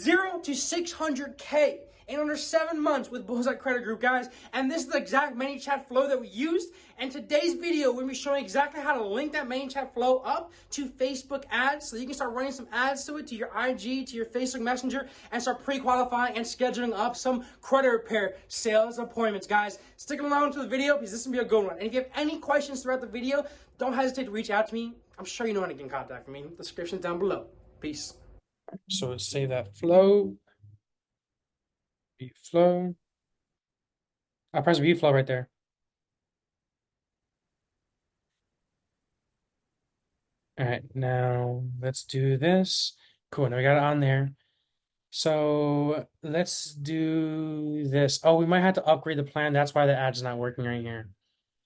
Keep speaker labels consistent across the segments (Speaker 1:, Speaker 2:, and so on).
Speaker 1: 0 to 600K in under 7 months with Bullseye Credit Group, guys. And this is the exact ManyChat flow that we used. And today's video, we're going to be showing exactly how to link that ManyChat flow up to Facebook ads so you can start running some ads to it, to your IG, to your Facebook Messenger, and start pre-qualifying and scheduling up some credit repair sales appointments, guys. Stick along to the video because this is going to be a good one. And if you have any questions throughout the video, don't hesitate to reach out to me. I'm sure you know how to get in contact with me. The description's down below. Peace. So let's save that flow. View flow. I'll press view flow right there. All right, now let's do this. Cool, now we got it on there. So let's do this. Oh, we might have to upgrade the plan. That's why the ad's not working right here.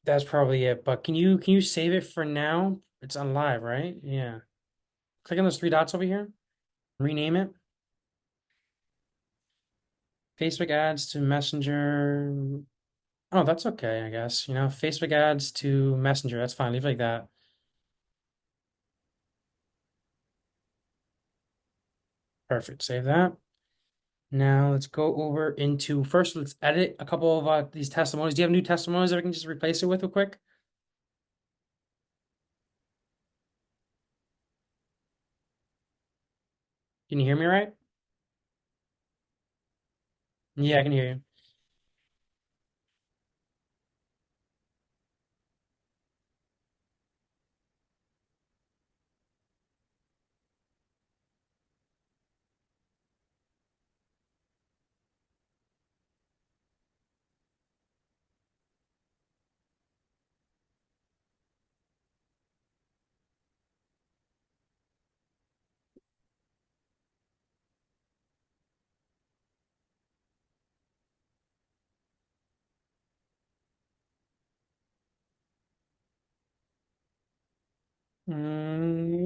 Speaker 1: That's probably it. But can you save it for now? It's on live, right? Yeah. Click on those three dots over here. Rename it. Facebook ads to Messenger. Oh, that's okay, I guess. You know, Facebook ads to Messenger. That's fine. Leave it like that. Perfect. Save that. Now let's go over into first. Let's edit a couple of these testimonies. Do you have new testimonies that we can just replace it with real quick? Can you hear me right? Yeah, I can hear you.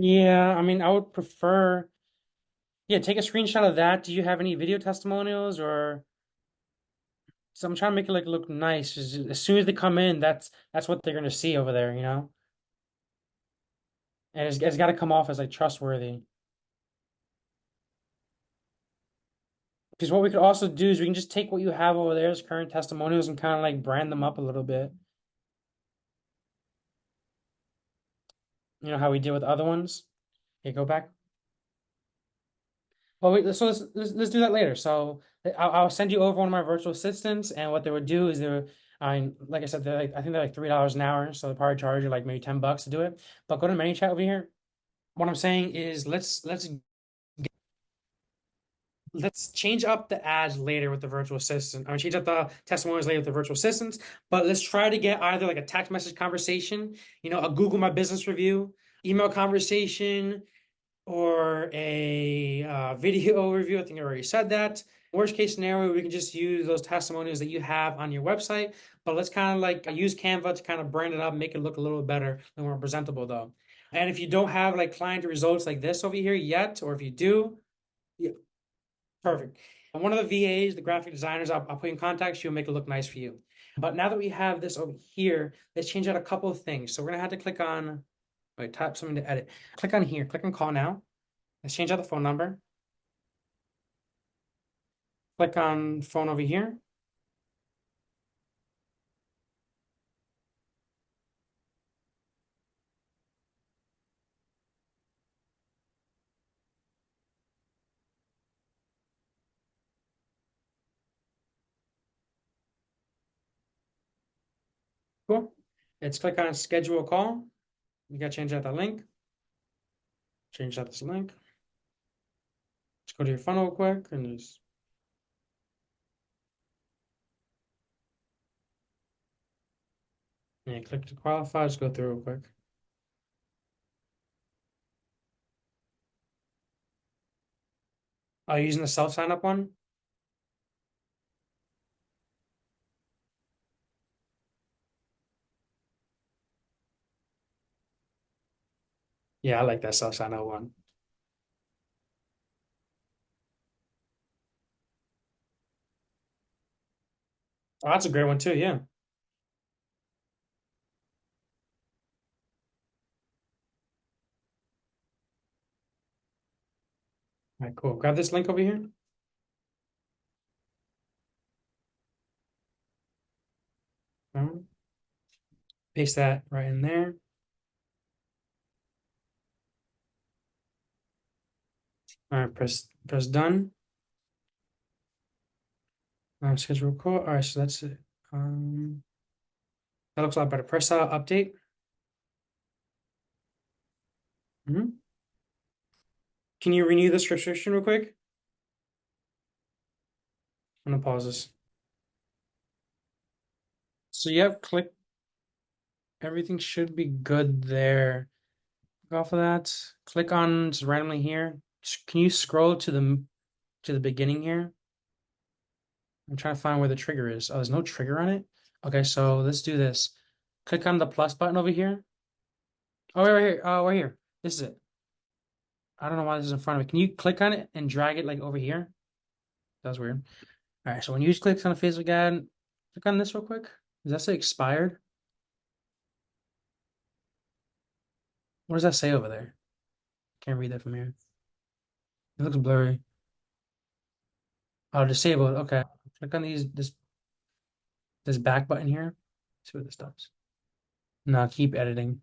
Speaker 1: Yeah, I mean, I would prefer. Yeah, take a screenshot of that. Do you have any video testimonials or? So I'm trying to make it like look nice. As soon as they come in, that's what they're gonna see over there, you know. And it's got to come off as like trustworthy. Because what we could also do is we can just take what you have over there as current testimonials and kind of like brand them up a little bit. You know how we did with other ones? Okay, go back. Well, wait, so let's do that later. So I'll send you over one of my virtual assistants, and what they would do is I mean, like I said, I think they're like $3 an hour, so they probably charge you like maybe $10 to do it. But go to ManyChat over here. What I'm saying is let's change up the ads later with the virtual assistant. I mean, change up the testimonials later with the virtual assistants, but let's try to get either like a text message conversation, you know, a Google My Business review, email conversation, or a video overview. I think I already said that. Worst case scenario, we can just use those testimonials that you have on your website, but let's kind of like use Canva to kind of brand it up, make it look a little better and more presentable though. And if you don't have like client results like this over here yet, or if you do, yeah, perfect. And one of the VAs, the graphic designers, I'll put in contact. She'll make it look nice for you. But now that we have this over here, let's change out a couple of things. So we're gonna have to click on, wait, type something to edit. Click on here, click on call now. Let's change out the phone number. Click on phone over here. Cool. Let's click on schedule a call. You gotta change out the link. Change out this link. Let's go to your funnel real quick and just click to qualify. Just go through real quick. Are you using the self sign up one? Yeah, I like that self sign up one. Oh, that's a great one too. Yeah. All right, cool. Grab this link over here. Paste that right in there. All right, press done. Schedule call. All right, so that's it. Um, that looks a lot better. Press update. Mhm. Can you renew the subscription real quick? I'm gonna pause this. So yep, click. Everything should be good there. Click off of that. Click on just randomly here. Can you scroll to the beginning here? I'm trying to find where the trigger is. Oh, there's no trigger on it. Okay, so let's do this. Click on the plus button over here. Oh, right here. Oh, right here. This is it. I don't know why this is in front of me. Can you click on it and drag it like over here? That's weird. All right, so when you click on a Facebook ad, click on this real quick. Does that say expired? What does that say over there? Can't read that from here. It looks blurry. Oh, disabled. Okay. Click on this back button here. See what this does. No, keep editing.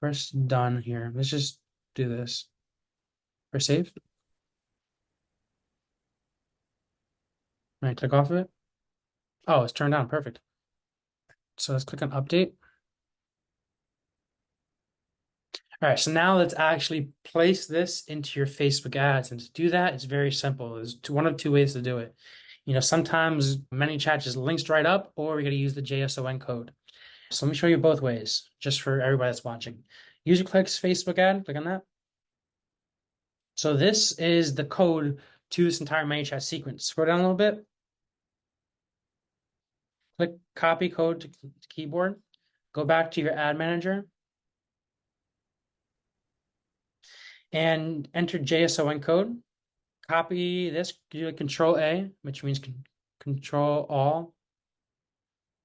Speaker 1: Press done here. Let's just do this. Press save. All right, click off of it. Oh, it's turned on. Perfect. So let's click on update. All right, so now let's actually place this into your Facebook ads. And to do that, it's very simple. There's one of two ways to do it. Sometimes ManyChat just links right up, or we got to use the JSON code. So let me show you both ways, just for everybody that's watching. User clicks Facebook ad, click on that. So this is the code to this entire ManyChat sequence. Scroll down a little bit. Click copy code to keyboard. Go back to your ad manager and enter JSON code. Copy this, do a Control A, which means Control All,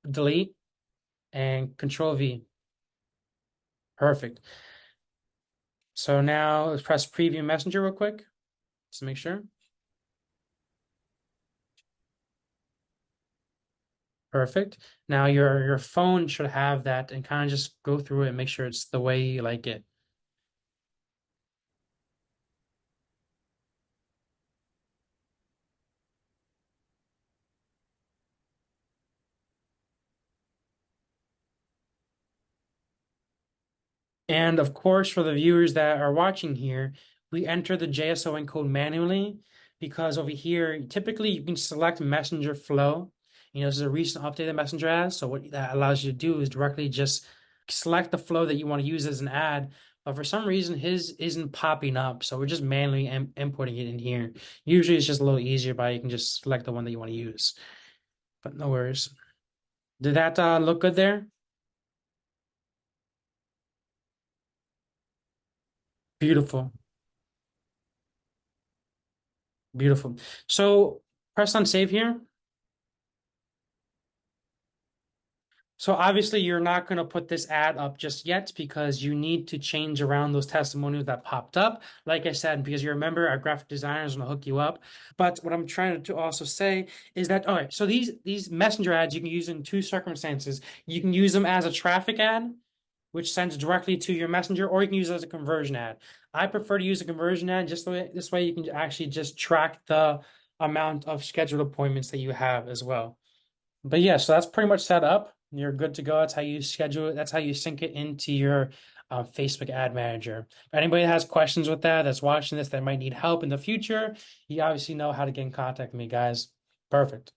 Speaker 1: delete, and Control V. Perfect. So now let's press Preview Messenger real quick, just to make sure. Perfect. Now your phone should have that and kind of just go through it and make sure it's the way you like it. And of course, for the viewers that are watching here, we enter the JSON code manually because over here, typically you can select Messenger Flow. This is a recent update that Messenger has. So what that allows you to do is directly just select the flow that you want to use as an ad. But for some reason, his isn't popping up. So we're just manually importing it in here. Usually it's just a little easier by you can just select the one that you want to use. But no worries. Did that look good there? Beautiful. Beautiful. So press on save here. So obviously you're not going to put this ad up just yet because you need to change around those testimonials that popped up. Like I said, because you remember our graphic designer is going to hook you up. But what I'm trying to also say is that, all right, so these messenger ads you can use in two circumstances. You can use them as a traffic ad, which sends directly to your messenger, or you can use it as a conversion ad. I prefer to use a conversion ad just this way you can actually just track the amount of scheduled appointments that you have as well. But yeah, so that's pretty much set up. You're good to go. That's how you schedule it. That's how you sync it into your Facebook ad manager. If anybody has questions with that, that's watching this, that might need help in the future, you obviously know how to get in contact with me, guys. Perfect.